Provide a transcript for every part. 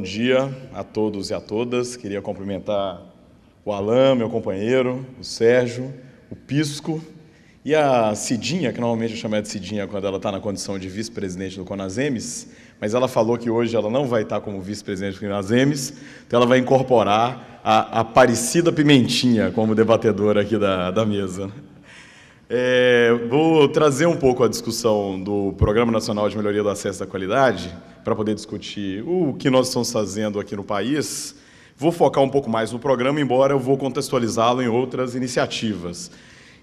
dia a todos e a todas. Queria cumprimentar o Alan, meu companheiro, o Sérgio, o Pisco e a Cidinha, que normalmente eu chamo de Cidinha quando ela está na condição de vice-presidente do CONASEMES, mas ela falou que hoje ela não vai estar como vice-presidente do CONASEMES, então ela vai incorporar a Aparecida Pimentinha como debatedora aqui da mesa. Vou trazer um pouco a discussão do Programa Nacional de Melhoria do Acesso à Qualidade, para poder discutir o que nós estamos fazendo aqui no país. Vou focar um pouco mais no programa, embora eu vou contextualizá-lo em outras iniciativas.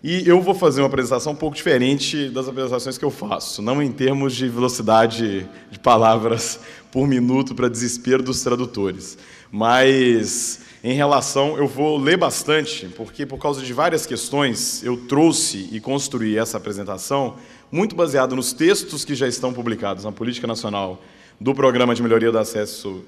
E eu vou fazer uma apresentação um pouco diferente das apresentações que eu faço, não em termos de velocidade de palavras por minuto para desespero dos tradutores, mas em relação, eu vou ler bastante, porque por causa de várias questões, eu trouxe e construí essa apresentação muito baseada nos textos que já estão publicados na Política Nacional do Programa de Melhoria do Acesso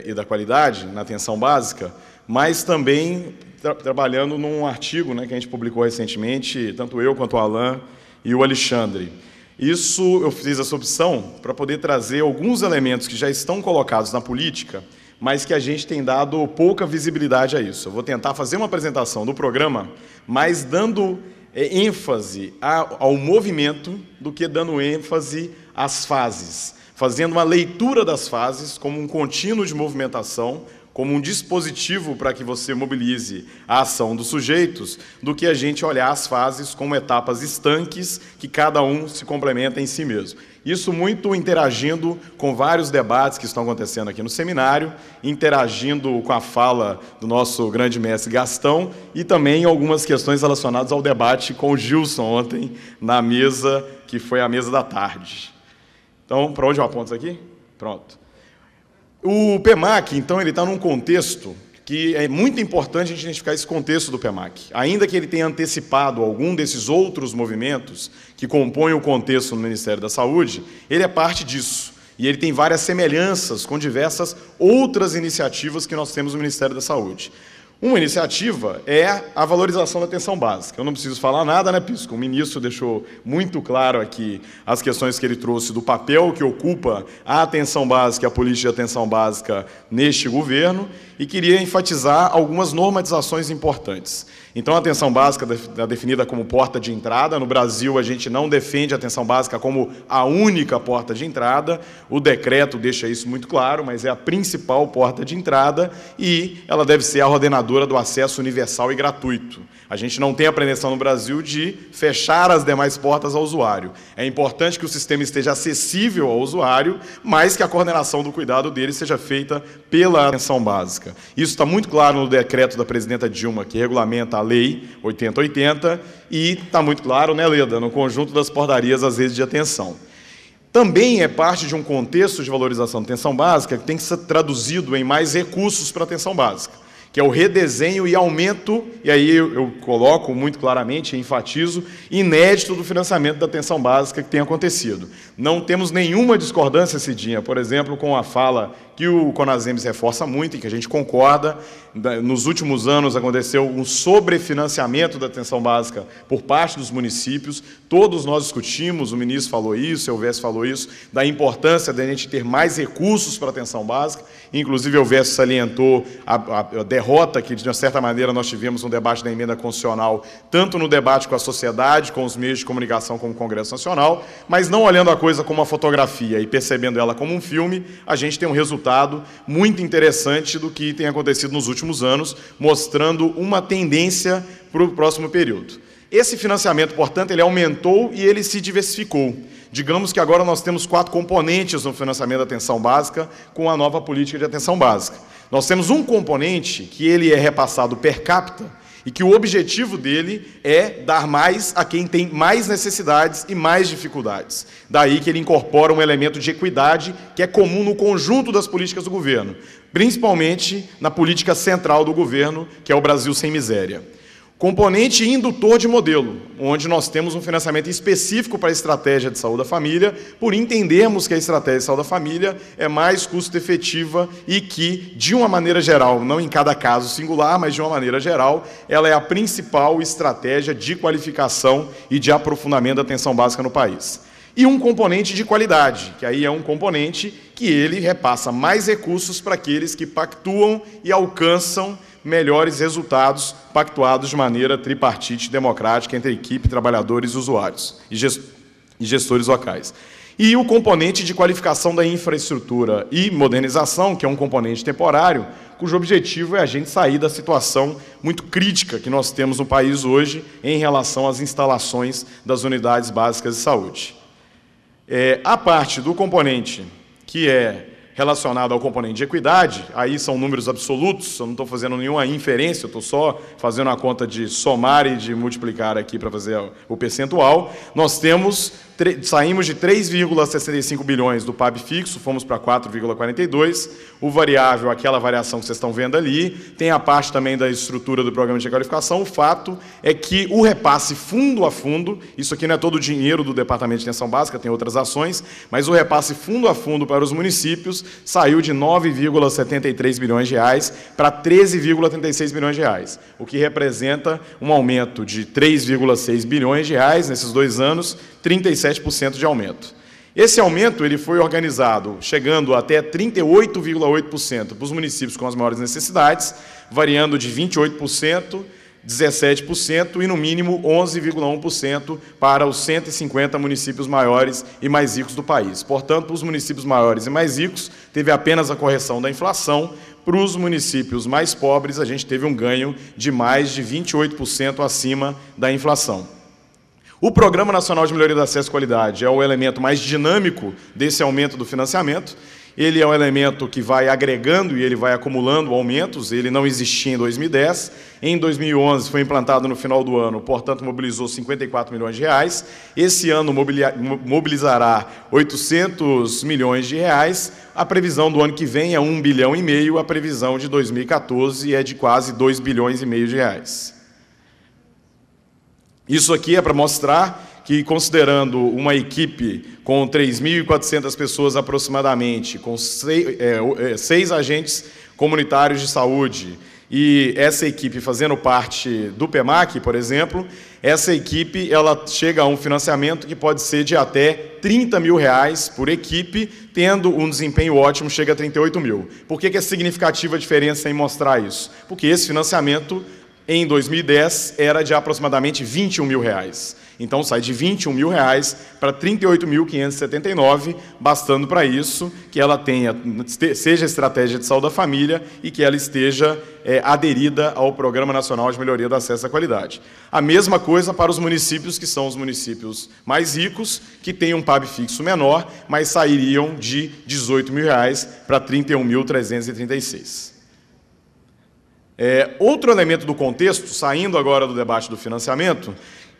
e da Qualidade, na atenção básica, mas também trabalhando num artigo, que a gente publicou recentemente, tanto eu quanto o Alan e o Alexandre. Isso, eu fiz essa opção para poder trazer alguns elementos que já estão colocados na política, mas que a gente tem dado pouca visibilidade a isso. Eu vou tentar fazer uma apresentação do programa, mas dando ênfase ao movimento do que dando ênfase às fases, fazendo uma leitura das fases como um contínuo de movimentação, como um dispositivo para que você mobilize a ação dos sujeitos, do que a gente olhar as fases como etapas estanques, que cada um se complementa em si mesmo. Isso muito interagindo com vários debates que estão acontecendo aqui no seminário, interagindo com a fala do nosso grande mestre Gastão e também algumas questões relacionadas ao debate com o Gilson ontem na mesa, que foi a mesa da tarde. Então, para onde eu aponto isso aqui? Pronto. O PEMAC, então, ele está num contexto que é muito importante a gente identificar esse contexto do PEMAC. Ainda que ele tenha antecipado algum desses outros movimentos que compõem o contexto no Ministério da Saúde, ele é parte disso. E ele tem várias semelhanças com diversas outras iniciativas que nós temos no Ministério da Saúde. Uma iniciativa é a valorização da atenção básica. Eu não preciso falar nada, né, Pisco? O ministro deixou muito claro aqui as questões que ele trouxe do papel que ocupa a atenção básica e a política de atenção básica neste governo, e queria enfatizar algumas normatizações importantes. Então, a atenção básica é definida como porta de entrada. No Brasil, a gente não defende a atenção básica como a única porta de entrada. O decreto deixa isso muito claro, mas é a principal porta de entrada e ela deve ser a ordenadora do acesso universal e gratuito. A gente não tem a pretensão no Brasil de fechar as demais portas ao usuário. É importante que o sistema esteja acessível ao usuário, mas que a coordenação do cuidado dele seja feita pela atenção básica. Isso está muito claro no decreto da presidenta Dilma, que regulamenta a Lei 8080, e está muito claro, né, Leda, no conjunto das portarias às redes de atenção. Também é parte de um contexto de valorização da atenção básica que tem que ser traduzido em mais recursos para a atenção básica, que é o redesenho e aumento, e aí eu coloco muito claramente, enfatizo, inédito do financiamento da atenção básica que tem acontecido. Não temos nenhuma discordância, Cidinha, por exemplo, com a fala que o CONASEMES reforça muito e que a gente concorda. Nos últimos anos aconteceu um sobrefinanciamento da atenção básica por parte dos municípios. Todos nós discutimos, o ministro falou isso, o Elvésio falou isso, da importância de a gente ter mais recursos para a atenção básica. Inclusive, o Elvésio salientou a derrota que, de uma certa maneira, nós tivemos no debate da emenda constitucional, tanto no debate com a sociedade, com os meios de comunicação, como o Congresso Nacional, mas não olhando a coisa como uma fotografia e percebendo ela como um filme, a gente tem um resultado muito interessante do que tem acontecido nos últimos anos, mostrando uma tendência para o próximo período. Esse financiamento, portanto, ele aumentou e ele se diversificou. Digamos que agora nós temos 4 componentes no financiamento da atenção básica com a nova política de atenção básica. Nós temos um componente que ele é repassado per capita, e que o objetivo dele é dar mais a quem tem mais necessidades e mais dificuldades. Daí que ele incorpora um elemento de equidade que é comum no conjunto das políticas do governo, principalmente na política central do governo, que é o Brasil Sem Miséria. Componente indutor de modelo, onde nós temos um financiamento específico para a estratégia de saúde da família, por entendermos que a estratégia de saúde da família é mais custo-efetiva e que, de uma maneira geral, não em cada caso singular, mas de uma maneira geral, ela é a principal estratégia de qualificação e de aprofundamento da atenção básica no país. E um componente de qualidade, que aí é um componente que ele repassa mais recursos para aqueles que pactuam e alcançam melhores resultados pactuados de maneira tripartite democrática entre equipe, trabalhadores e usuários e gestores locais. E o componente de qualificação da infraestrutura e modernização, que é um componente temporário, cujo objetivo é a gente sair da situação muito crítica que nós temos no país hoje em relação às instalações das unidades básicas de saúde. A parte do componente que é relacionado ao componente de equidade, aí são números absolutos, eu não estou fazendo nenhuma inferência, eu estou só fazendo a conta de somar e de multiplicar aqui para fazer o percentual. Nós saímos de 3,65 bilhões do PAB fixo, fomos para 4,42, o variável, aquela variação que vocês estão vendo ali, tem a parte também da estrutura do programa de qualificação. O fato é que o repasse fundo a fundo, isso aqui não é todo o dinheiro do Departamento de Atenção Básica, tem outras ações, mas o repasse fundo a fundo para os municípios saiu de 9,73 bilhões de reais para 13,36 bilhões de reais, o que representa um aumento de 3,6 bilhões de reais nesses 2 anos, 37% de aumento. Esse aumento ele foi organizado chegando até 38,8% para os municípios com as maiores necessidades, variando de 28%, 17% e, no mínimo, 11,1% para os 150 municípios maiores e mais ricos do país. Portanto, para os municípios maiores e mais ricos, teve apenas a correção da inflação. Para os municípios mais pobres, a gente teve um ganho de mais de 28% acima da inflação. O Programa Nacional de Melhoria do Acesso e Qualidade é o elemento mais dinâmico desse aumento do financiamento. Ele é um elemento que vai agregando e ele vai acumulando aumentos, ele não existia em 2010. Em 2011 foi implantado no final do ano, portanto mobilizou 54 milhões de reais. Esse ano mobilizará 800 milhões de reais. A previsão do ano que vem é 1,5 bilhão, a previsão de 2014 é de quase 2,5 bilhões de reais. Isso aqui é para mostrar que, considerando uma equipe com 3.400 pessoas aproximadamente, com 6 agentes comunitários de saúde, e essa equipe fazendo parte do PEMAC, por exemplo, essa equipe ela chega a um financiamento que pode ser de até 30 mil reais por equipe, tendo um desempenho ótimo, chega a 38 mil. Por que é significativa a diferença em mostrar isso? Porque esse financiamento, em 2010, era de aproximadamente 21 mil reais. Então, sai de 21 mil reais para 38.579, bastando para isso que ela seja estratégia de saúde da família e que ela esteja aderida ao Programa Nacional de Melhoria do Acesso à Qualidade. A mesma coisa para os municípios, que são os municípios mais ricos, que têm um PAB fixo menor, mas sairiam de 18 mil reais para 31.336. Outro elemento do contexto, saindo agora do debate do financiamento,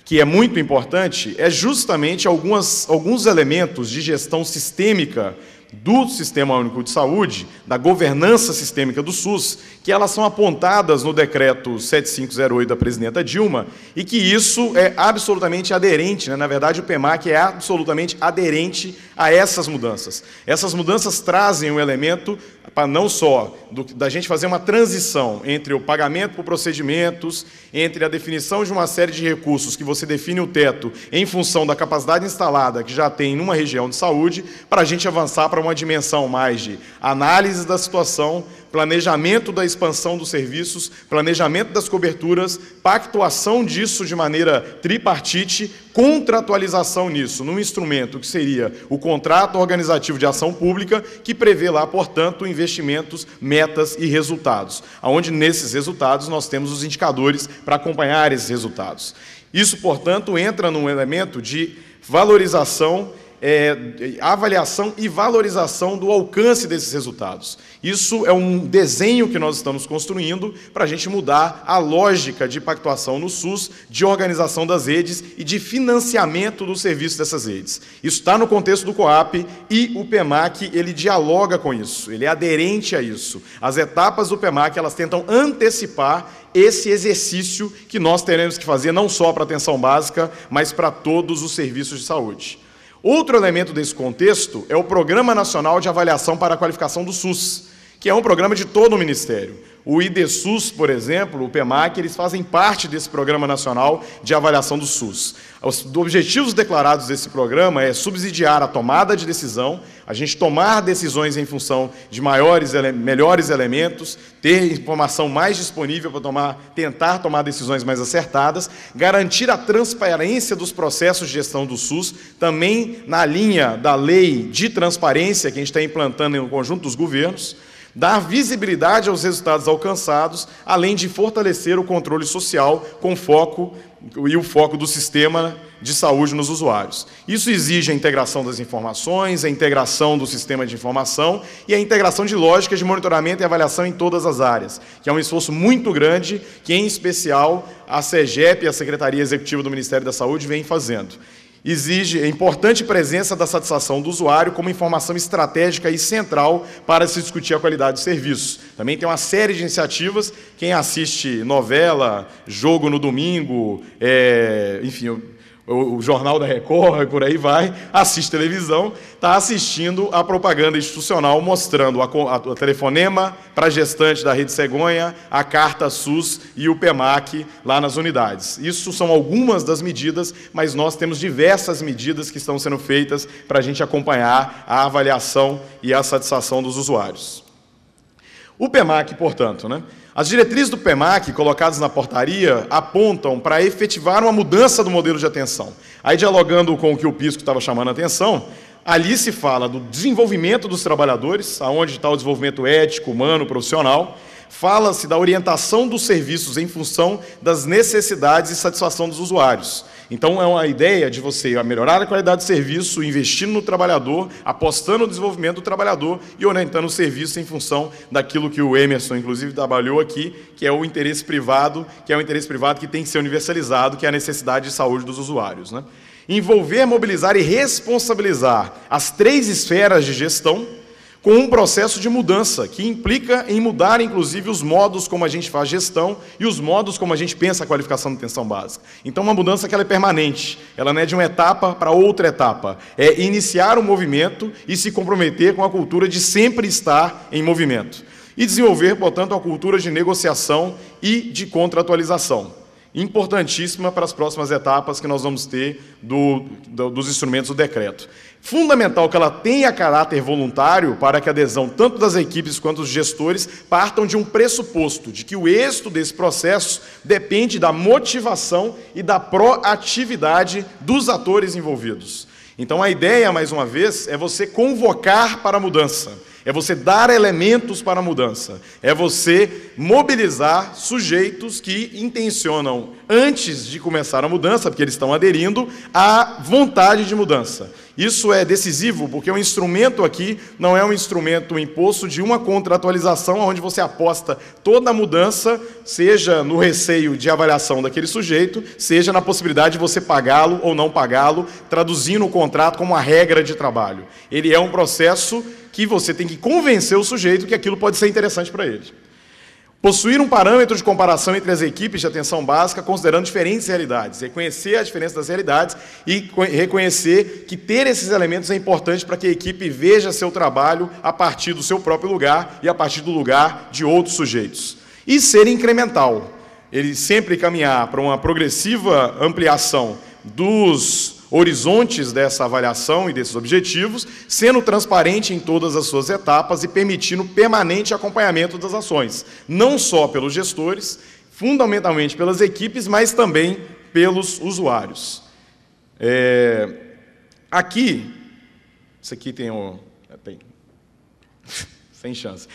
que é muito importante, é justamente alguns elementos de gestão sistêmica do Sistema Único de Saúde, da governança sistêmica do SUS, que elas são apontadas no decreto 7508 da presidenta Dilma, e que isso é absolutamente aderente, né? Na verdade, o PEMAC é absolutamente aderente a essas mudanças. Essas mudanças trazem um elemento para não só da gente fazer uma transição entre o pagamento por procedimentos, entre a definição de uma série de recursos que você define o teto em função da capacidade instalada que já tem numa região de saúde, para a gente avançar para uma dimensão mais de análise da situação, planejamento da expansão dos serviços, planejamento das coberturas, pactuação disso de maneira tripartite, contratualização nisso, num instrumento que seria o contrato organizativo de ação pública, que prevê lá, portanto, investimentos, metas e resultados, onde nesses resultados nós temos os indicadores para acompanhar esses resultados. Isso, portanto, entra num elemento de valorização, avaliação e valorização do alcance desses resultados. Isso é um desenho que nós estamos construindo para a gente mudar a lógica de pactuação no SUS, de organização das redes e de financiamento do serviço dessas redes. Isso está no contexto do COAP e o PEMAC ele dialoga com isso, ele é aderente a isso. As etapas do PEMAC elas tentam antecipar esse exercício que nós teremos que fazer não só para a atenção básica, mas para todos os serviços de saúde. Outro elemento desse contexto é o Programa Nacional de Avaliação para a Qualificação do SUS, que é um programa de todo o Ministério. O IDSUS, por exemplo, o PEMAC, eles fazem parte desse Programa Nacional de Avaliação do SUS. Os objetivos declarados desse programa é subsidiar a tomada de decisão, a gente tomar decisões em função de melhores elementos, ter informação mais disponível para tentar tomar decisões mais acertadas, garantir a transparência dos processos de gestão do SUS, também na linha da lei de transparência que a gente está implantando no conjunto dos governos, dar visibilidade aos resultados alcançados, além de fortalecer o controle social com foco do sistema de saúde nos usuários. Isso exige a integração das informações, a integração do sistema de informação e a integração de lógicas de monitoramento e avaliação em todas as áreas, que é um esforço muito grande que, em especial, a SEGEP e a Secretaria Executiva do Ministério da Saúde vem fazendo. Exige a importante presença da satisfação do usuário como informação estratégica e central para se discutir a qualidade do serviço. Também tem uma série de iniciativas, quem assiste novela, Jogo no Domingo, enfim, o Jornal da Record, por aí vai, assiste televisão, está assistindo a propaganda institucional mostrando a telefonema para a gestante da Rede Cegonha, a carta SUS e o PEMAC lá nas unidades. Isso são algumas das medidas, mas nós temos diversas medidas que estão sendo feitas para a gente acompanhar a avaliação e a satisfação dos usuários. O PEMAC, portanto, as diretrizes do PEMAC, colocadas na portaria, apontam para efetivar uma mudança do modelo de atenção. Aí, dialogando com o que o Pisco estava chamando a atenção, ali se fala do desenvolvimento dos trabalhadores, aonde está o desenvolvimento ético, humano, profissional, fala-se da orientação dos serviços em função das necessidades e satisfação dos usuários. Então, é uma ideia de você melhorar a qualidade do serviço, investindo no trabalhador, apostando no desenvolvimento do trabalhador e orientando o serviço em função daquilo que o Emerson, inclusive, trabalhou aqui, que é o interesse privado, que tem que ser universalizado, que é a necessidade de saúde dos usuários. Envolver, mobilizar e responsabilizar as 3 esferas de gestão com um processo de mudança, que implica em mudar, inclusive, os modos como a gente faz gestão e os modos como a gente pensa a qualificação da atenção básica. Então, uma mudança que ela é permanente, ela não é de uma etapa para outra etapa, é iniciar um movimento e se comprometer com a cultura de sempre estar em movimento. E desenvolver, portanto, a cultura de negociação e de contratualização, importantíssima para as próximas etapas que nós vamos ter dos instrumentos do decreto. Fundamental que ela tenha caráter voluntário para que a adesão tanto das equipes quanto dos gestores partam de um pressuposto de que o êxito desse processo depende da motivação e da proatividade dos atores envolvidos. Então, a ideia, mais uma vez, é você convocar para a mudança, é você dar elementos para a mudança, é você mobilizar sujeitos que intencionam, antes de começar a mudança, porque eles estão aderindo, à vontade de mudança. Isso é decisivo, porque o instrumento aqui não é um instrumento imposto de uma contratualização, onde você aposta toda a mudança, seja no receio de avaliação daquele sujeito, seja na possibilidade de você pagá-lo ou não pagá-lo, traduzindo o contrato como uma regra de trabalho. Ele é um processo que você tem que convencer o sujeito que aquilo pode ser interessante para ele. Possuir um parâmetro de comparação entre as equipes de atenção básica, considerando diferentes realidades. Reconhecer a diferença das realidades e reconhecer que ter esses elementos é importante para que a equipe veja seu trabalho a partir do seu próprio lugar e a partir do lugar de outros sujeitos. E ser incremental. Ele sempre caminhar para uma progressiva ampliação dos horizontes dessa avaliação e desses objetivos, sendo transparente em todas as suas etapas e permitindo permanente acompanhamento das ações, não só pelos gestores, fundamentalmente pelas equipes, mas também pelos usuários. Isso aqui tem sem chance.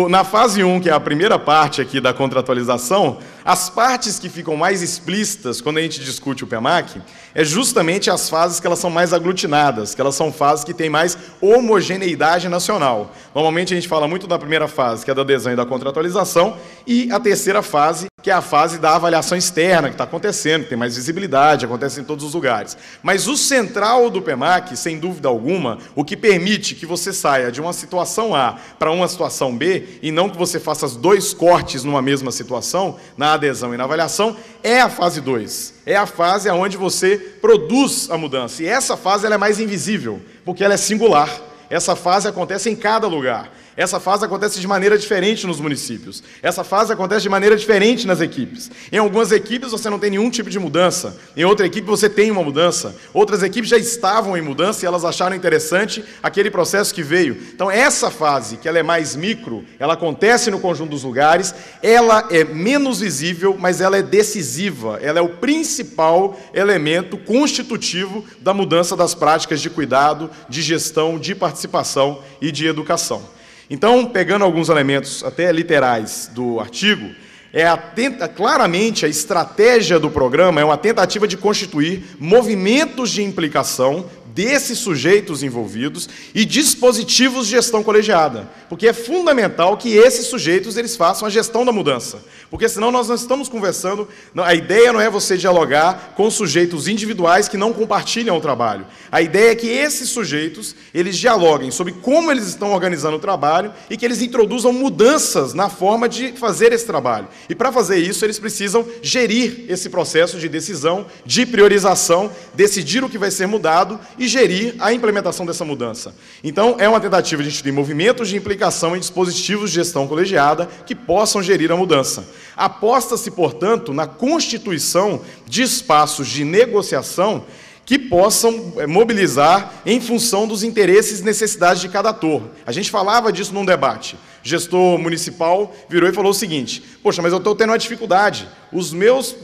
Na fase 1, que é a primeira parte aqui da contratualização, as partes que ficam mais explícitas quando a gente discute o PEMAC é justamente as fases que elas são mais aglutinadas, que elas são fases que têm mais homogeneidade nacional. Normalmente a gente fala muito da primeira fase, que é da adesão e da contratualização, e a terceira fase, que é a fase da avaliação externa, que está acontecendo, que tem mais visibilidade, acontece em todos os lugares. Mas o central do PEMAC, sem dúvida alguma, o que permite que você saia de uma situação A para uma situação B, e não que você faça os 2 cortes numa mesma situação, na adesão e na avaliação, é a fase 2. É a fase onde você produz a mudança. E essa fase ela é mais invisível, porque ela é singular. Essa fase acontece em cada lugar. Essa fase acontece de maneira diferente nos municípios. Essa fase acontece de maneira diferente nas equipes. Em algumas equipes você não tem nenhum tipo de mudança. Em outra equipe você tem uma mudança. Outras equipes já estavam em mudança e elas acharam interessante aquele processo que veio. Então essa fase, que ela é mais micro, ela acontece no conjunto dos lugares, ela é menos visível, mas ela é decisiva. Ela é o principal elemento constitutivo da mudança das práticas de cuidado, de gestão, de participação e de educação. Então, pegando alguns elementos até literais do artigo, claramente a estratégia do programa é uma tentativa de constituir movimentos de implicação desses sujeitos envolvidos e dispositivos de gestão colegiada, porque é fundamental que esses sujeitos eles façam a gestão da mudança, porque senão nós não estamos conversando, a ideia não é você dialogar com sujeitos individuais que não compartilham o trabalho, a ideia é que esses sujeitos eles dialoguem sobre como eles estão organizando o trabalho e que eles introduzam mudanças na forma de fazer esse trabalho, e para fazer isso eles precisam gerir esse processo de decisão, de priorização, decidir o que vai ser mudado e gerir a implementação dessa mudança. Então, é uma tentativa de instituir movimentos de implicação em dispositivos de gestão colegiada que possam gerir a mudança. Aposta-se, portanto, na constituição de espaços de negociação que possam mobilizar em função dos interesses e necessidades de cada ator. A gente falava disso num debate. O gestor municipal virou e falou o seguinte: poxa, mas eu estou tendo uma dificuldade.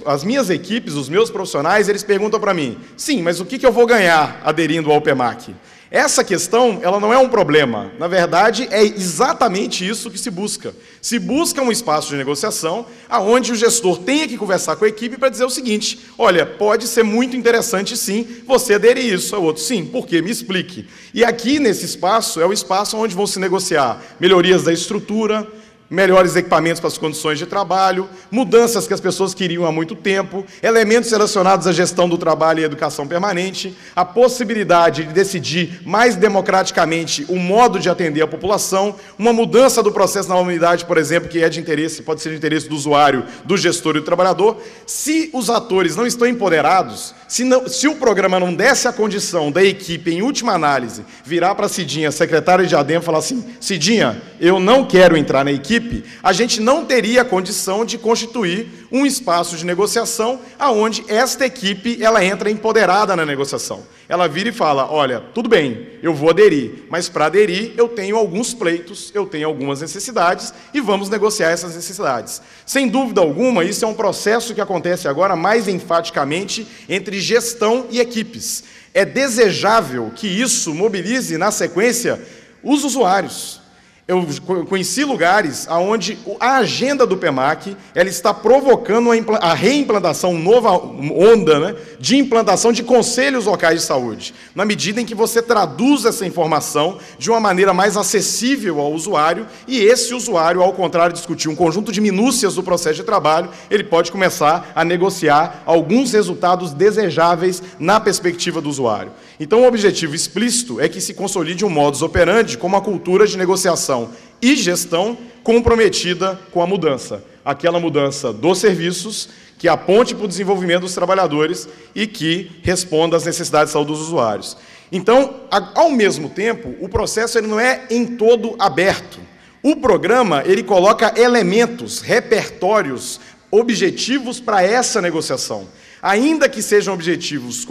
As minhas equipes, os meus profissionais, eles perguntam para mim, sim, mas o que eu vou ganhar aderindo ao PEMAC? Essa questão, ela não é um problema. Na verdade, é exatamente isso que se busca. Se busca um espaço de negociação onde o gestor tenha que conversar com a equipe para dizer o seguinte: olha, pode ser muito interessante, sim, você aderir isso. O outro, sim, por quê? Me explique. E aqui, nesse espaço, é o espaço onde vão se negociar melhorias da estrutura, melhores equipamentos para as condições de trabalho, mudanças que as pessoas queriam há muito tempo, elementos relacionados à gestão do trabalho e educação permanente, a possibilidade de decidir mais democraticamente o modo de atender a população, uma mudança do processo na unidade, por exemplo, que é de interesse, pode ser de interesse do usuário, do gestor e do trabalhador. Se os atores não estão empoderados, se o programa não desse a condição da equipe, em última análise, virar para a Cidinha, secretária de ADEM, e falar assim: Cidinha, eu não quero entrar na equipe, a gente não teria a condição de constituir um espaço de negociação onde esta equipe ela entra empoderada na negociação. Ela vira e fala: olha, tudo bem, eu vou aderir, mas para aderir eu tenho alguns pleitos, eu tenho algumas necessidades e vamos negociar essas necessidades. Sem dúvida alguma, isso é um processo que acontece agora mais enfaticamente entre gestão e equipes. É desejável que isso mobilize, na sequência, os usuários. Eu conheci lugares onde a agenda do PEMAC ela está provocando a reimplantação, nova onda, né, de implantação de conselhos locais de saúde, na medida em que você traduz essa informação de uma maneira mais acessível ao usuário, e esse usuário, ao contrário de discutir um conjunto de minúcias do processo de trabalho, ele pode começar a negociar alguns resultados desejáveis na perspectiva do usuário. Então, o objetivo explícito é que se consolide um modus operandi com uma cultura de negociação e gestão comprometida com a mudança. Aquela mudança dos serviços que aponte para o desenvolvimento dos trabalhadores e que responda às necessidades de saúde dos usuários. Então, ao mesmo tempo, o processo ele não é em todo aberto. O programa ele coloca elementos, repertórios, objetivos para essa negociação. Ainda que sejam objetivos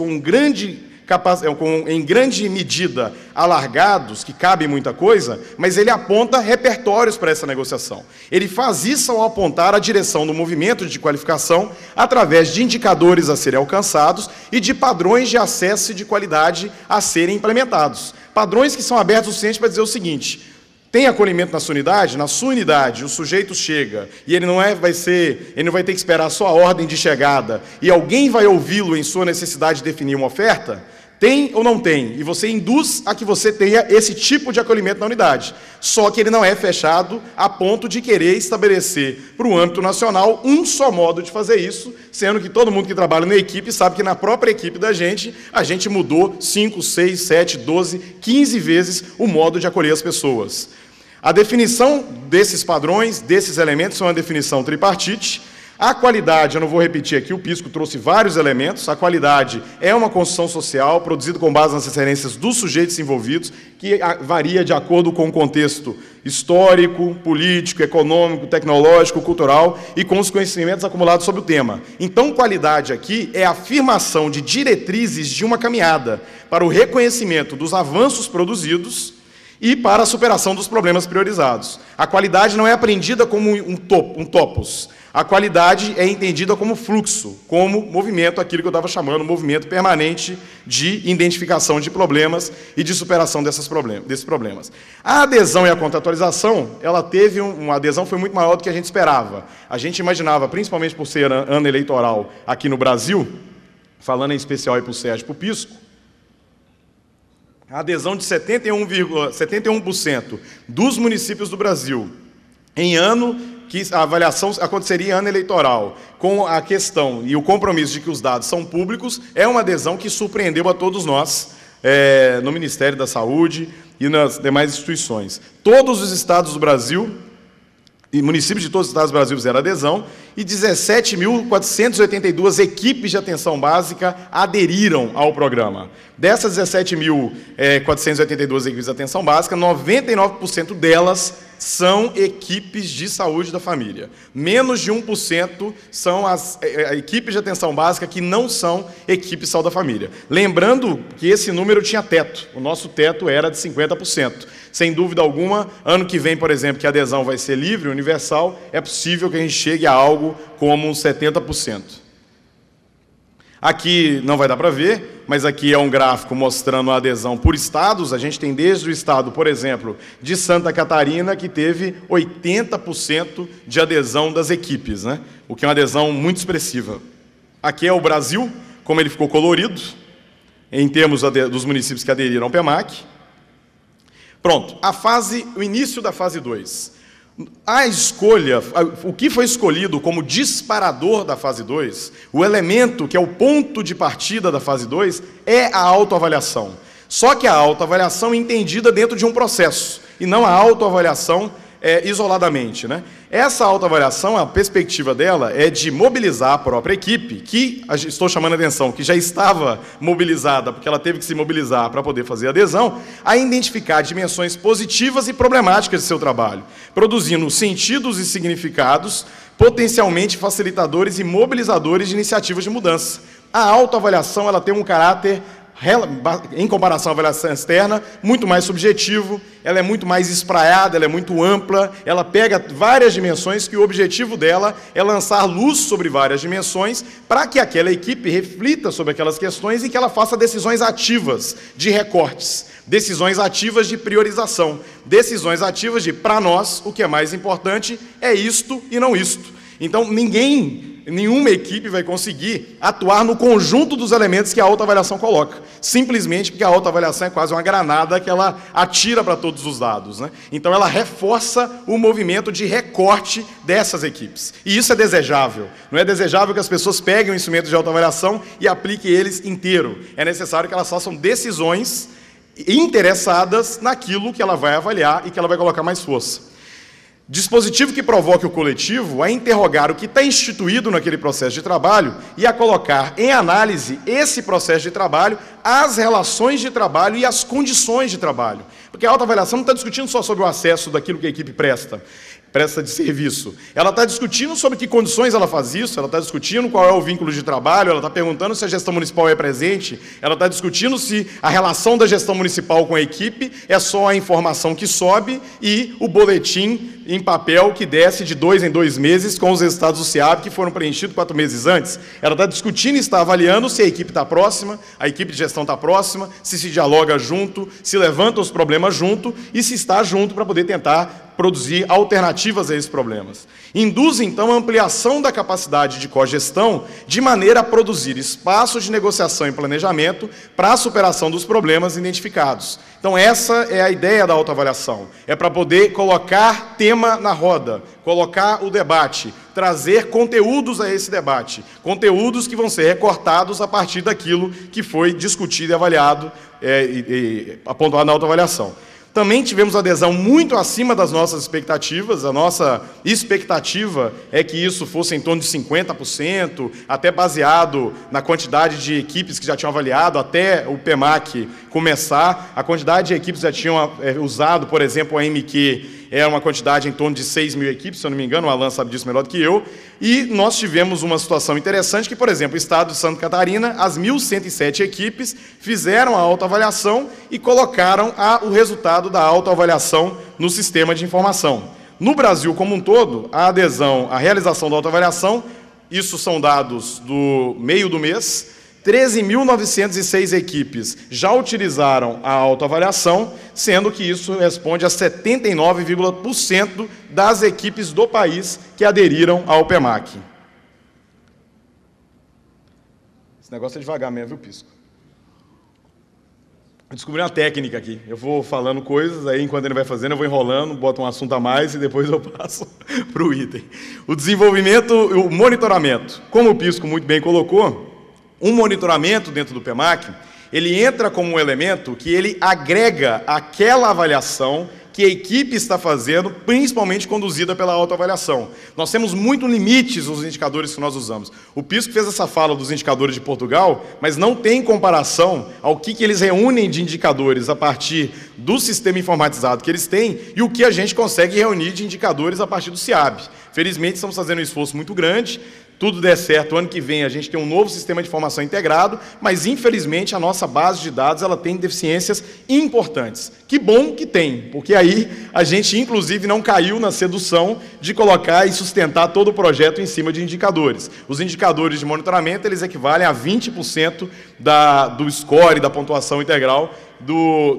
em grande medida alargados, que cabem muita coisa, mas ele aponta repertórios para essa negociação. Ele faz isso ao apontar a direção do movimento de qualificação através de indicadores a serem alcançados e de padrões de acesso e de qualidade a serem implementados. Padrões que são abertos o suficiente para dizer o seguinte: tem acolhimento na sua unidade, o sujeito chega e ele não vai ter que esperar a sua ordem de chegada e alguém vai ouvi-lo em sua necessidade de definir uma oferta? Tem ou não tem? E você induz a que você tenha esse tipo de acolhimento na unidade. Só que ele não é fechado a ponto de querer estabelecer para o âmbito nacional um só modo de fazer isso, sendo que todo mundo que trabalha na equipe sabe que na própria equipe da gente, a gente mudou 5, 6, 7, 12, 15 vezes o modo de acolher as pessoas. A definição desses padrões, desses elementos, é uma definição tripartite. A qualidade, eu não vou repetir aqui, o Pisco trouxe vários elementos. A qualidade é uma construção social produzida com base nas referências dos sujeitos envolvidos, que varia de acordo com o contexto histórico, político, econômico, tecnológico, cultural e com os conhecimentos acumulados sobre o tema. Então, qualidade aqui é a afirmação de diretrizes de uma caminhada para o reconhecimento dos avanços produzidos e para a superação dos problemas priorizados. A qualidade não é aprendida como um topos. A qualidade é entendida como fluxo, como movimento, aquilo que eu estava chamando de movimento permanente de identificação de problemas e de superação desses problemas. A adesão e a contratualização, ela teve uma adesão foi muito maior do que a gente esperava. A gente imaginava, principalmente por ser ano eleitoral aqui no Brasil, falando em especial aí para o Sérgio e para o Pisco, a adesão de 71% dos municípios do Brasil em ano que a avaliação aconteceria em ano eleitoral, com a questão e o compromisso de que os dados são públicos, é uma adesão que surpreendeu a todos nós, no Ministério da Saúde e nas demais instituições. Todos os estados do Brasil, e municípios de todos os estados do Brasil fizeram adesão, e 17.482 equipes de atenção básica aderiram ao programa. Dessas 17.482 equipes de atenção básica, 99% delas são equipes de saúde da família. Menos de 1% são as equipes de atenção básica que não são equipes de saúde da família. Lembrando que esse número tinha teto. O nosso teto era de 50%. Sem dúvida alguma, ano que vem, por exemplo, que a adesão vai ser livre, universal, é possível que a gente chegue a algo como 70%. Aqui não vai dar para ver, mas aqui é um gráfico mostrando a adesão por estados. A gente tem desde o estado, por exemplo, de Santa Catarina, que teve 80% de adesão das equipes, né? O que é uma adesão muito expressiva. Aqui é o Brasil, como ele ficou colorido, em termos dos municípios que aderiram ao PEMAC. Pronto, o início da fase 2. A escolha, o que foi escolhido como disparador da fase 2, o elemento que é o ponto de partida da fase 2, é a autoavaliação. Só que a autoavaliação é entendida dentro de um processo, e não a autoavaliação isoladamente, né? Essa autoavaliação, a perspectiva dela é de mobilizar a própria equipe, que estou chamando a atenção, que já estava mobilizada, porque ela teve que se mobilizar para poder fazer a adesão, a identificar dimensões positivas e problemáticas de seu trabalho, produzindo sentidos e significados potencialmente facilitadores e mobilizadores de iniciativas de mudança. A autoavaliação, ela tem um caráter, em comparação à avaliação externa, muito mais subjetivo, ela é muito mais espraiada, ela é muito ampla, ela pega várias dimensões que o objetivo dela é lançar luz sobre várias dimensões para que aquela equipe reflita sobre aquelas questões e que ela faça decisões ativas de recortes, decisões ativas de priorização, decisões ativas de, para nós, o que é mais importante é isto e não isto. Então, nenhuma equipe vai conseguir atuar no conjunto dos elementos que a autoavaliação coloca, simplesmente porque a autoavaliação é quase uma granada que ela atira para todos os dados, né? Então, ela reforça o movimento de recorte dessas equipes. E isso é desejável. Não é desejável que as pessoas peguem o instrumento de autoavaliação e apliquem eles inteiro. É necessário que elas façam decisões interessadas naquilo que ela vai avaliar e que ela vai colocar mais força. Dispositivo que provoque o coletivo a interrogar o que está instituído naquele processo de trabalho e a colocar em análise esse processo de trabalho, as relações de trabalho e as condições de trabalho. Porque a autoavaliação não está discutindo só sobre o acesso daquilo que a equipe presta de serviço. Ela está discutindo sobre que condições ela faz isso, ela está discutindo qual é o vínculo de trabalho, ela está perguntando se a gestão municipal é presente, ela está discutindo se a relação da gestão municipal com a equipe é só a informação que sobe e o boletim em papel que desce de 2 em 2 meses com os resultados do SEAB que foram preenchidos 4 meses antes. Ela está discutindo e está avaliando se a equipe está próxima, a equipe de gestão está próxima, se dialoga junto, se levanta os problemas junto e se está junto para poder tentar produzir alternativas a esses problemas. Induz, então, a ampliação da capacidade de cogestão de maneira a produzir espaços de negociação e planejamento para a superação dos problemas identificados. Então, essa é a ideia da autoavaliação. É para poder colocar tema na roda, colocar o debate, trazer conteúdos a esse debate, conteúdos que vão ser recortados a partir daquilo que foi discutido e avaliado e apontado na autoavaliação. Também tivemos adesão muito acima das nossas expectativas. A nossa expectativa é que isso fosse em torno de 50%, até baseado na quantidade de equipes que já tinham avaliado, até o PMAC começar. A quantidade de equipes que já tinham usado, por exemplo, a MQ, era uma quantidade em torno de 6 mil equipes, se eu não me engano, o Alan sabe disso melhor do que eu. E nós tivemos uma situação interessante que, por exemplo, o estado de Santa Catarina, as 1.107 equipes fizeram a autoavaliação e colocaram o resultado da autoavaliação no sistema de informação. No Brasil como um todo, a adesão, a realização da autoavaliação, isso são dados do meio do mês, 13.906 equipes já utilizaram a autoavaliação, sendo que isso responde a 79,% das equipes do país que aderiram ao PMAC. Esse negócio é devagar mesmo, viu, Pisco? Eu descobri uma técnica aqui. Eu vou falando coisas, aí enquanto ele vai fazendo, eu vou enrolando, boto um assunto a mais e depois eu passo para o item. O desenvolvimento, o monitoramento. Como o Pisco muito bem colocou, um monitoramento dentro do PMAC, ele entra como um elemento que ele agrega aquela avaliação que a equipe está fazendo, principalmente conduzida pela autoavaliação. Nós temos muitos limites nos indicadores que nós usamos. O Pisco fez essa fala dos indicadores de Portugal, mas não tem comparação ao que eles reúnem de indicadores a partir do sistema informatizado que eles têm e o que a gente consegue reunir de indicadores a partir do CIAB. Felizmente, estamos fazendo um esforço muito grande. Tudo der certo, ano que vem a gente tem um novo sistema de informação integrado, mas infelizmente a nossa base de dados ela tem deficiências importantes. Que bom que tem, porque aí a gente inclusive não caiu na sedução de colocar e sustentar todo o projeto em cima de indicadores. Os indicadores de monitoramento eles equivalem a 20% do score, da pontuação integral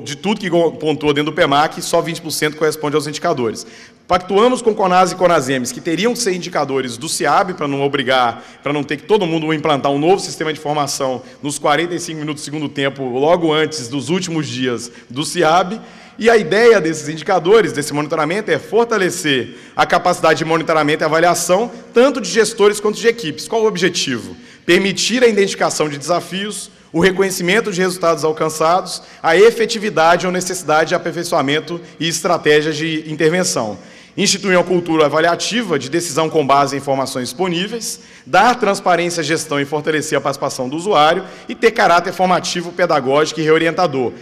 de tudo que pontua dentro do PMAC, só 20% corresponde aos indicadores. Pactuamos com CONAS e CONASEMES, que teriam que ser indicadores do CIAB, para não obrigar, para não ter que todo mundo implantar um novo sistema de informação nos 45 minutos do segundo tempo, logo antes dos últimos dias do CIAB. E a ideia desses indicadores, desse monitoramento, é fortalecer a capacidade de monitoramento e avaliação, tanto de gestores quanto de equipes. Qual o objetivo? Permitir a identificação de desafios, o reconhecimento de resultados alcançados, a efetividade ou necessidade de aperfeiçoamento e estratégias de intervenção. Instituir uma cultura avaliativa de decisão com base em informações disponíveis, dar transparência à gestão e fortalecer a participação do usuário e ter caráter formativo, pedagógico e reorientador.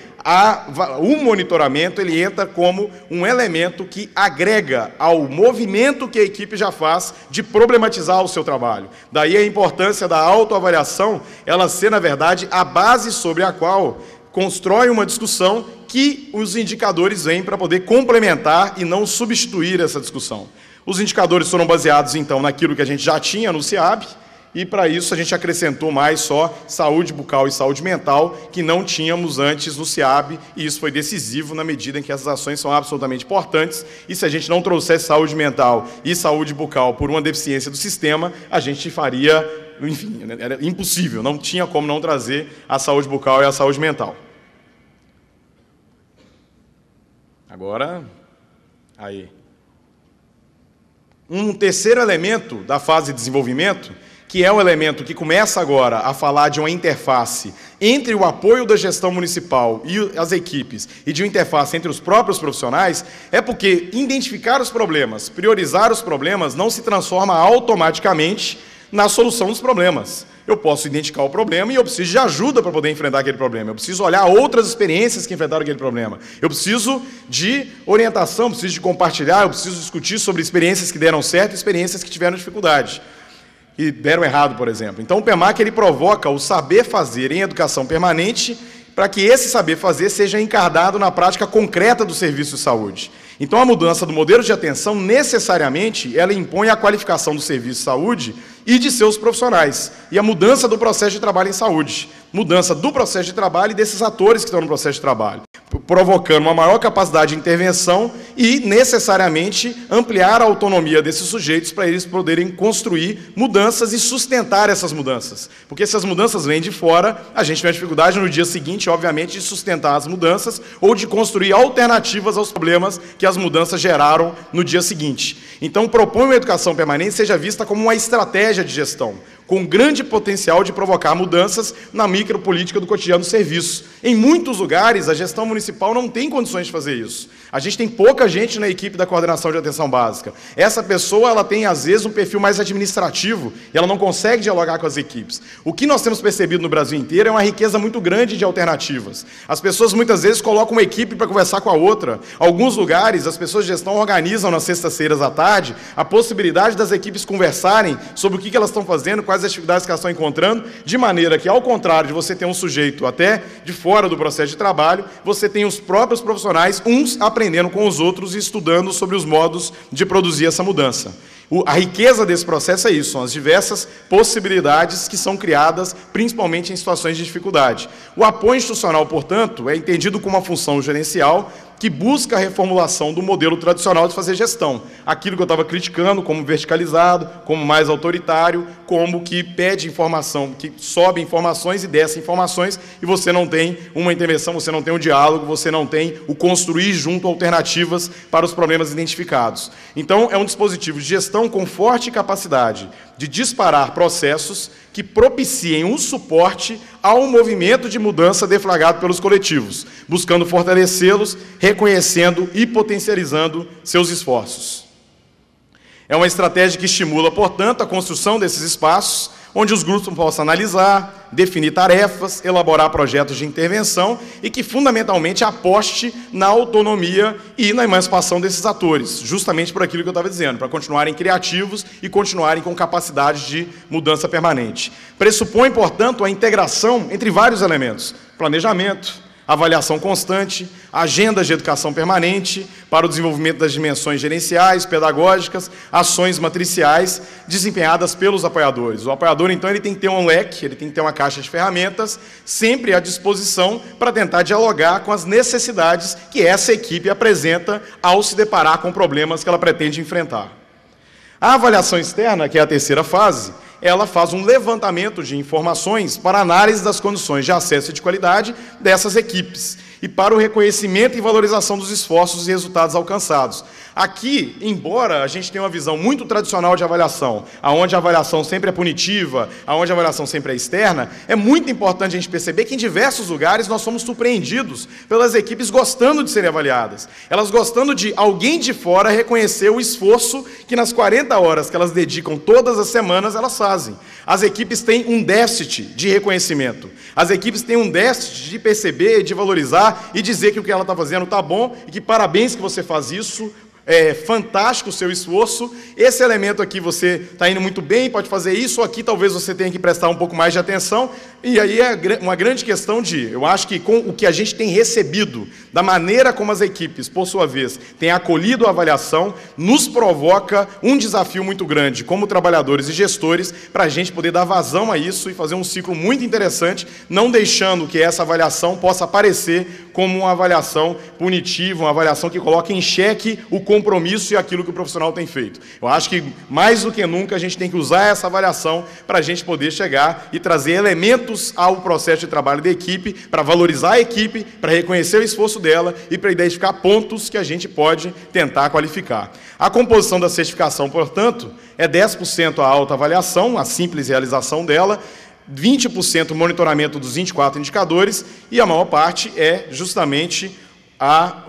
O monitoramento ele entra como um elemento que agrega ao movimento que a equipe já faz de problematizar o seu trabalho. Daí a importância da autoavaliação, ela ser, na verdade, a base sobre a qual constrói uma discussão que os indicadores vêm para poder complementar e não substituir essa discussão. Os indicadores foram baseados, então, naquilo que a gente já tinha no CIAB, e, para isso, a gente acrescentou mais só saúde bucal e saúde mental, que não tínhamos antes no CIAB, e isso foi decisivo na medida em que essas ações são absolutamente importantes, e se a gente não trouxesse saúde mental e saúde bucal por uma deficiência do sistema, a gente faria, enfim, era impossível, não tinha como não trazer a saúde bucal e a saúde mental. Agora, aí. Um terceiro elemento da fase de desenvolvimento, que é o elemento que começa agora a falar de uma interface entre o apoio da gestão municipal e as equipes e de uma interface entre os próprios profissionais, é porque identificar os problemas, priorizar os problemas, não se transforma automaticamente na solução dos problemas. Eu posso identificar o problema e eu preciso de ajuda para poder enfrentar aquele problema. Eu preciso olhar outras experiências que enfrentaram aquele problema. Eu preciso de orientação, eu preciso de compartilhar, eu preciso discutir sobre experiências que deram certo e experiências que tiveram dificuldade, que deram errado, por exemplo. Então, o PMAC ele provoca o saber fazer em educação permanente para que esse saber fazer seja encarnado na prática concreta do serviço de saúde. Então, a mudança do modelo de atenção, necessariamente, ela impõe a qualificação do serviço de saúde e de seus profissionais, e a mudança do processo de trabalho em saúde, mudança do processo de trabalho e desses atores que estão no processo de trabalho, provocando uma maior capacidade de intervenção e, necessariamente, ampliar a autonomia desses sujeitos para eles poderem construir mudanças e sustentar essas mudanças. Porque se as mudanças vêm de fora, a gente tem uma dificuldade no dia seguinte, obviamente, de sustentar as mudanças ou de construir alternativas aos problemas que as mudanças geraram no dia seguinte. Então, propõe uma educação permanente seja vista como uma estratégia de gestão, com grande potencial de provocar mudanças na micropolítica do cotidiano do serviço. Em muitos lugares, a gestão municipal municipal não tem condições de fazer isso. A gente tem pouca gente na equipe da coordenação de atenção básica. Essa pessoa, ela tem, às vezes, um perfil mais administrativo e ela não consegue dialogar com as equipes. O que nós temos percebido no Brasil inteiro é uma riqueza muito grande de alternativas. As pessoas, muitas vezes, colocam uma equipe para conversar com a outra. Alguns lugares, as pessoas de gestão organizam nas sextas-feiras à tarde a possibilidade das equipes conversarem sobre o que elas estão fazendo, quais as atividades que elas estão encontrando, de maneira que, ao contrário de você ter um sujeito até de fora do processo de trabalho, você tem os próprios profissionais, uns aprendendo com os outros e estudando sobre os modos de produzir essa mudança. A riqueza desse processo é isso, são as diversas possibilidades que são criadas, principalmente em situações de dificuldade. O apoio institucional, portanto, é entendido como uma função gerencial que busca a reformulação do modelo tradicional de fazer gestão. Aquilo que eu estava criticando, como verticalizado, como mais autoritário, como que pede informação, que sobe informações e desce informações, e você não tem uma intervenção, você não tem um diálogo, você não tem o construir junto alternativas para os problemas identificados. Então, é um dispositivo de gestão com forte capacidade de disparar processos que propiciem um suporte ao movimento de mudança deflagrado pelos coletivos, buscando fortalecê-los, reconhecendo e potencializando seus esforços. É uma estratégia que estimula, portanto, a construção desses espaços, onde os grupos possam analisar, definir tarefas, elaborar projetos de intervenção e que, fundamentalmente, aposte na autonomia e na emancipação desses atores, justamente por aquilo que eu estava dizendo, para continuarem criativos e continuarem com capacidade de mudança permanente. Pressupõe, portanto, a integração entre vários elementos: planejamento, avaliação constante, agendas de educação permanente para o desenvolvimento das dimensões gerenciais, pedagógicas, ações matriciais desempenhadas pelos apoiadores. O apoiador, então, ele tem que ter um leque, ele tem que ter uma caixa de ferramentas sempre à disposição para tentar dialogar com as necessidades que essa equipe apresenta ao se deparar com problemas que ela pretende enfrentar. A avaliação externa, que é a terceira fase, ela faz um levantamento de informações para análise das condições de acesso e de qualidade dessas equipes e para o reconhecimento e valorização dos esforços e resultados alcançados. Aqui, embora a gente tenha uma visão muito tradicional de avaliação, onde a avaliação sempre é punitiva, onde a avaliação sempre é externa, é muito importante a gente perceber que em diversos lugares nós somos surpreendidos pelas equipes gostando de serem avaliadas. Elas gostando de alguém de fora reconhecer o esforço que nas 40 horas que elas dedicam todas as semanas, elas fazem. As equipes têm um déficit de reconhecimento. As equipes têm um déficit de perceber, de valorizar e dizer que o que ela está fazendo está bom e que parabéns que você faz isso. É fantástico o seu esforço, esse elemento aqui você está indo muito bem, pode fazer isso, aqui talvez você tenha que prestar um pouco mais de atenção, e aí é uma grande questão eu acho que com o que a gente tem recebido, da maneira como as equipes, por sua vez, têm acolhido a avaliação, nos provoca um desafio muito grande, como trabalhadores e gestores, para a gente poder dar vazão a isso e fazer um ciclo muito interessante, não deixando que essa avaliação possa aparecer como uma avaliação punitiva, uma avaliação que coloque em xeque o compromisso e aquilo que o profissional tem feito. Eu acho que, mais do que nunca, a gente tem que usar essa avaliação para a gente poder chegar e trazer elementos ao processo de trabalho da equipe, para valorizar a equipe, para reconhecer o esforço dela e para identificar pontos que a gente pode tentar qualificar. A composição da certificação, portanto, é 10% a autoavaliação, a simples realização dela, 20% o monitoramento dos 24 indicadores e a maior parte é justamente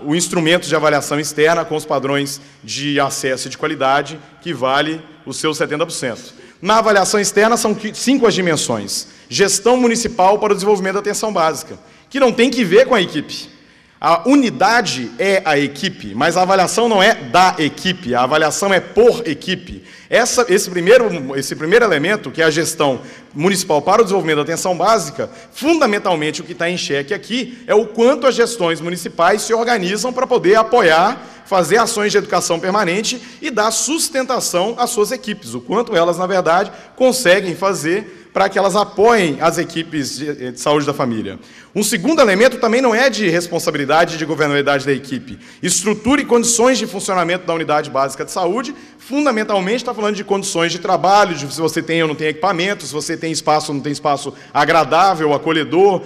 o instrumento de avaliação externa com os padrões de acesso e de qualidade, que vale os seus 70%. Na avaliação externa são 5 as dimensões. Gestão municipal para o desenvolvimento da atenção básica, que não tem que ver com a equipe. A unidade é a equipe, mas a avaliação não é da equipe, a avaliação é por equipe. Esse primeiro elemento, que é a gestão municipal para o desenvolvimento da atenção básica, fundamentalmente o que está em xeque aqui é o quanto as gestões municipais se organizam para poder apoiar, fazer ações de educação permanente e dar sustentação às suas equipes, o quanto elas, na verdade, conseguem fazer para que elas apoiem as equipes de saúde da família. Um segundo elemento também não é de responsabilidade de governabilidade da equipe. Estrutura e condições de funcionamento da unidade básica de saúde, fundamentalmente está falando de condições de trabalho, de se você tem ou não tem equipamento, se você tem espaço ou não tem espaço agradável, acolhedor,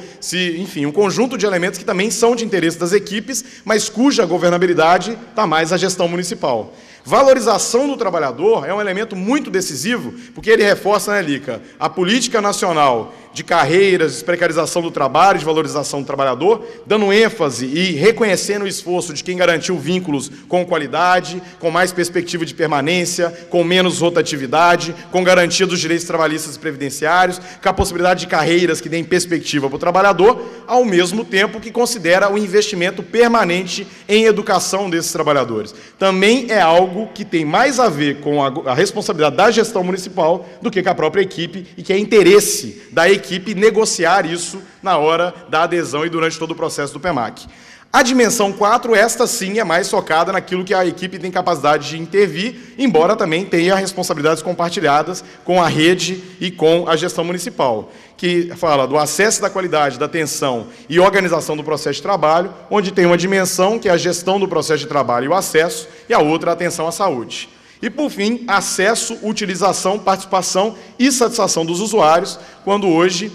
enfim, um conjunto de elementos que também são de interesse das equipes, mas cuja governabilidade está mais a gestão municipal. Valorização do trabalhador é um elemento muito decisivo, porque ele reforça, né, Lica, a política nacional de carreiras, de precarização do trabalho, de valorização do trabalhador, dando ênfase e reconhecendo o esforço de quem garantiu vínculos com qualidade, com mais perspectiva de permanência, com menos rotatividade, com garantia dos direitos trabalhistas e previdenciários, com a possibilidade de carreiras que deem perspectiva para o trabalhador, ao mesmo tempo que considera o investimento permanente em educação desses trabalhadores. Também é algo que tem mais a ver com a responsabilidade da gestão municipal do que com a própria equipe, e que é interesse da equipe negociar isso na hora da adesão e durante todo o processo do PEMAC. A dimensão 4, esta sim é mais focada naquilo que a equipe tem capacidade de intervir, embora também tenha responsabilidades compartilhadas com a rede e com a gestão municipal, que fala do acesso da qualidade, da atenção e organização do processo de trabalho, onde tem uma dimensão que é a gestão do processo de trabalho e o acesso, e a outra a atenção à saúde. E, por fim, acesso, utilização, participação e satisfação dos usuários, quando hoje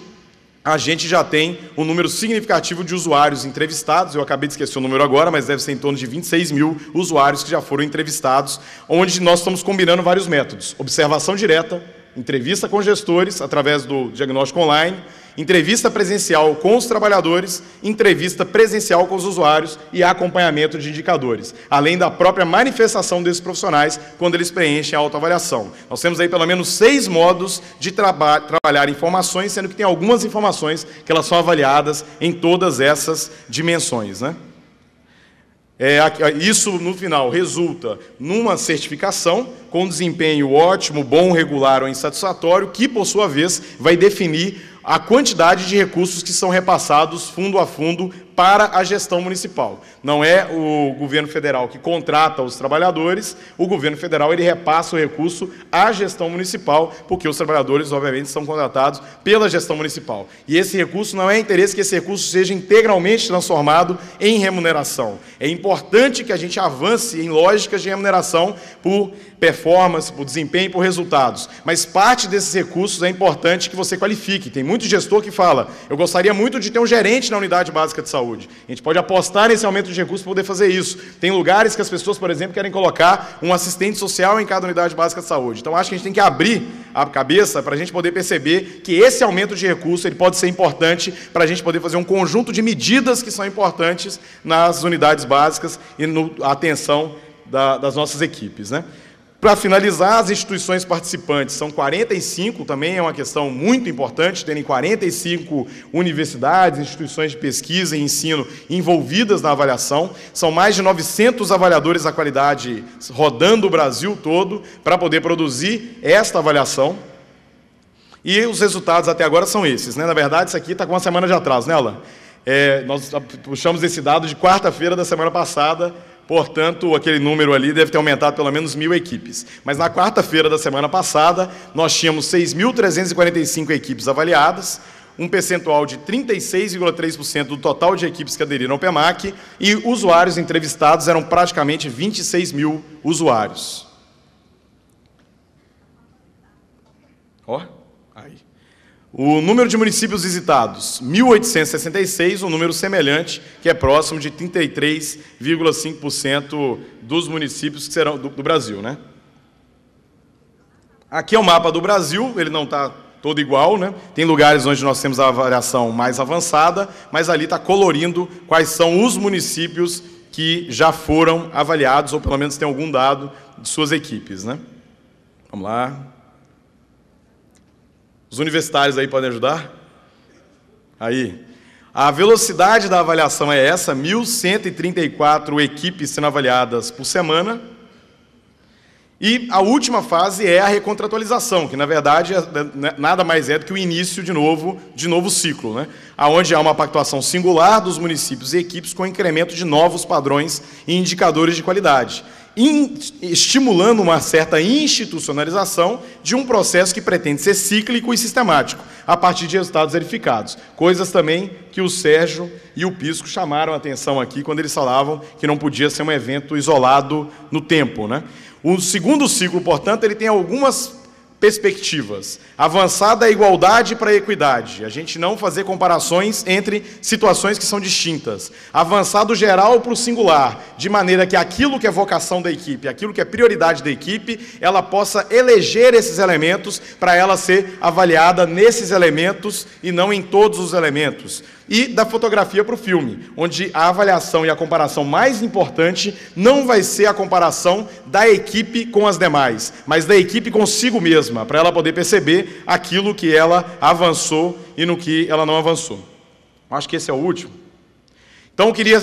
a gente já tem um número significativo de usuários entrevistados. Eu acabei de esquecer o número agora, mas deve ser em torno de 26 mil usuários que já foram entrevistados, onde nós estamos combinando vários métodos: observação direta, entrevista com gestores, através do diagnóstico online, entrevista presencial com os trabalhadores, entrevista presencial com os usuários e acompanhamento de indicadores, além da própria manifestação desses profissionais quando eles preenchem a autoavaliação. Nós temos aí pelo menos 6 modos de trabalhar informações, sendo que tem algumas informações que elas são avaliadas em todas essas dimensões, né? Isso, no final, resulta numa certificação com desempenho ótimo, bom, regular ou insatisfatório, que, por sua vez, vai definir a quantidade de recursos que são repassados fundo a fundo para a gestão municipal. Não é o governo federal que contrata os trabalhadores, o governo federal ele repassa o recurso à gestão municipal, porque os trabalhadores, obviamente, são contratados pela gestão municipal. E esse recurso não é interesse que esse recurso seja integralmente transformado em remuneração. É importante que a gente avance em lógicas de remuneração por performance, por desempenho, por resultados. Mas parte desses recursos é importante que você qualifique. Tem muito gestor que fala: eu gostaria muito de ter um gerente na unidade básica de saúde. A gente pode apostar nesse aumento de recursos para poder fazer isso. Tem lugares que as pessoas, por exemplo, querem colocar um assistente social em cada unidade básica de saúde. Então, acho que a gente tem que abrir a cabeça para a gente poder perceber que esse aumento de recursos ele pode ser importante para a gente poder fazer um conjunto de medidas que são importantes nas unidades básicas e na atenção das nossas equipes, né? Para finalizar, as instituições participantes são 45, também é uma questão muito importante, terem 45 universidades, instituições de pesquisa e ensino envolvidas na avaliação. São mais de 900 avaliadores da qualidade rodando o Brasil todo para poder produzir esta avaliação. E os resultados até agora são esses, né? Na verdade, isso aqui está com uma semana de atraso, né, Alan? Nós puxamos esse dado de quarta-feira da semana passada. Portanto, aquele número ali deve ter aumentado pelo menos 1.000 equipes. Mas na quarta-feira da semana passada, nós tínhamos 6.345 equipes avaliadas, um percentual de 36,3% do total de equipes que aderiram ao PEMAC, e usuários entrevistados eram praticamente 26 mil usuários. Aí. O número de municípios visitados, 1.866, um número semelhante, que é próximo de 33,5% dos municípios que serão do Brasil, né? Aqui é o mapa do Brasil, ele não está todo igual, né? Tem lugares onde nós temos a avaliação mais avançada, mas ali está colorindo quais são os municípios que já foram avaliados, ou pelo menos tem algum dado de suas equipes, né? Vamos lá. Os universitários aí podem ajudar? Aí. A velocidade da avaliação é essa, 1.134 equipes sendo avaliadas por semana. E a última fase é a recontratualização, que, na verdade, nada mais é do que o início de novo ciclo, né? Onde há uma pactuação singular dos municípios e equipes com incremento de novos padrões e indicadores de qualidade, estimulando uma certa institucionalização de um processo que pretende ser cíclico e sistemático, a partir de resultados verificados. Coisas também que o Sérgio e o Pisco chamaram a atenção aqui, quando eles falavam que não podia ser um evento isolado no tempo, né? O segundo ciclo, portanto, ele tem algumas perspectivas. Avançar da igualdade para a equidade. A gente não fazer comparações entre situações que são distintas. Avançar do geral para o singular, de maneira que aquilo que é vocação da equipe, aquilo que é prioridade da equipe, ela possa eleger esses elementos para ela ser avaliada nesses elementos e não em todos os elementos. E da fotografia para o filme, onde a avaliação e a comparação mais importante não vai ser a comparação da equipe com as demais, mas da equipe consigo mesma, para ela poder perceber aquilo que ela avançou e no que ela não avançou. Acho que esse é o último. Então, eu queria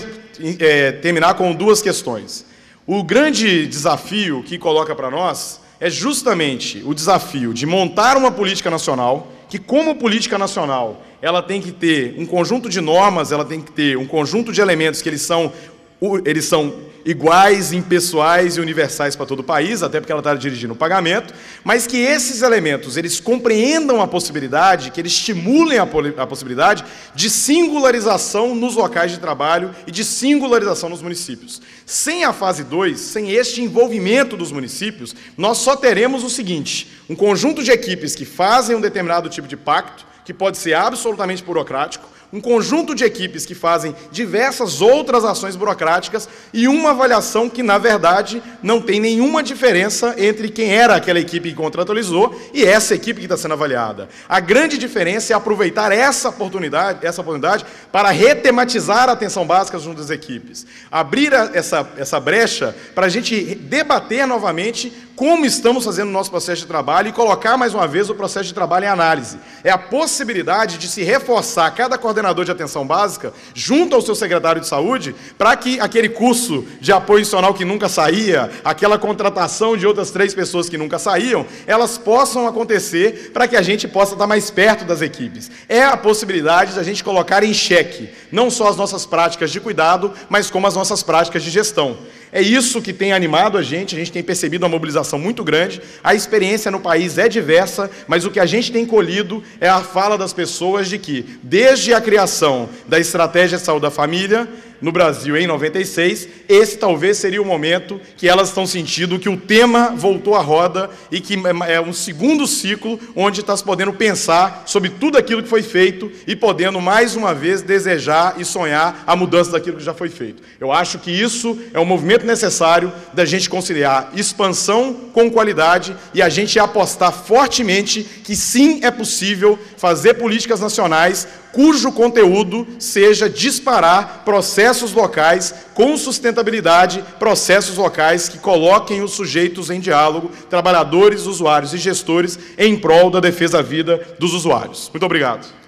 terminar com duas questões. O grande desafio que coloca para nós é justamente o desafio de montar uma política nacional, que como política nacional, ela tem que ter um conjunto de normas, ela tem que ter um conjunto de elementos que eles são iguais, impessoais e universais para todo o país, até porque ela está dirigindo o pagamento, mas que esses elementos, eles compreendam a possibilidade, que eles estimulem a possibilidade de singularização nos locais de trabalho e de singularização nos municípios. Sem a fase 2, sem este envolvimento dos municípios, nós só teremos o seguinte: um conjunto de equipes que fazem um determinado tipo de pacto, que pode ser absolutamente burocrático, um conjunto de equipes que fazem diversas outras ações burocráticas e uma avaliação que, na verdade, não tem nenhuma diferença entre quem era aquela equipe que contratualizou e essa equipe que está sendo avaliada. A grande diferença é aproveitar essa oportunidade para retematizar a atenção básica junto das equipes. Abrir essa brecha para a gente debater novamente como estamos fazendo o nosso processo de trabalho e colocar mais uma vez o processo de trabalho em análise. É a possibilidade de se reforçar cada coordenador de atenção básica junto ao seu secretário de saúde para que aquele curso de apoio institucional que nunca saía, aquela contratação de outras 3 pessoas que nunca saíam, elas possam acontecer para que a gente possa estar mais perto das equipes. É a possibilidade de a gente colocar em xeque não só as nossas práticas de cuidado, mas como as nossas práticas de gestão. É isso que tem animado a gente tem percebido uma mobilização muito grande, a experiência no país é diversa, mas o que a gente tem colhido é a fala das pessoas de que, desde a criação da Estratégia de Saúde da Família, no Brasil, em 96, esse talvez seria o momento que elas estão sentindo que o tema voltou à roda e que é um segundo ciclo onde está se podendo pensar sobre tudo aquilo que foi feito e podendo, mais uma vez, desejar e sonhar a mudança daquilo que já foi feito. Eu acho que isso é um movimento necessário da gente conciliar expansão com qualidade e a gente apostar fortemente que sim, é possível fazer políticas nacionais cujo conteúdo seja disparar processos locais com sustentabilidade, processos locais que coloquem os sujeitos em diálogo, trabalhadores, usuários e gestores, em prol da defesa da vida dos usuários. Muito obrigado.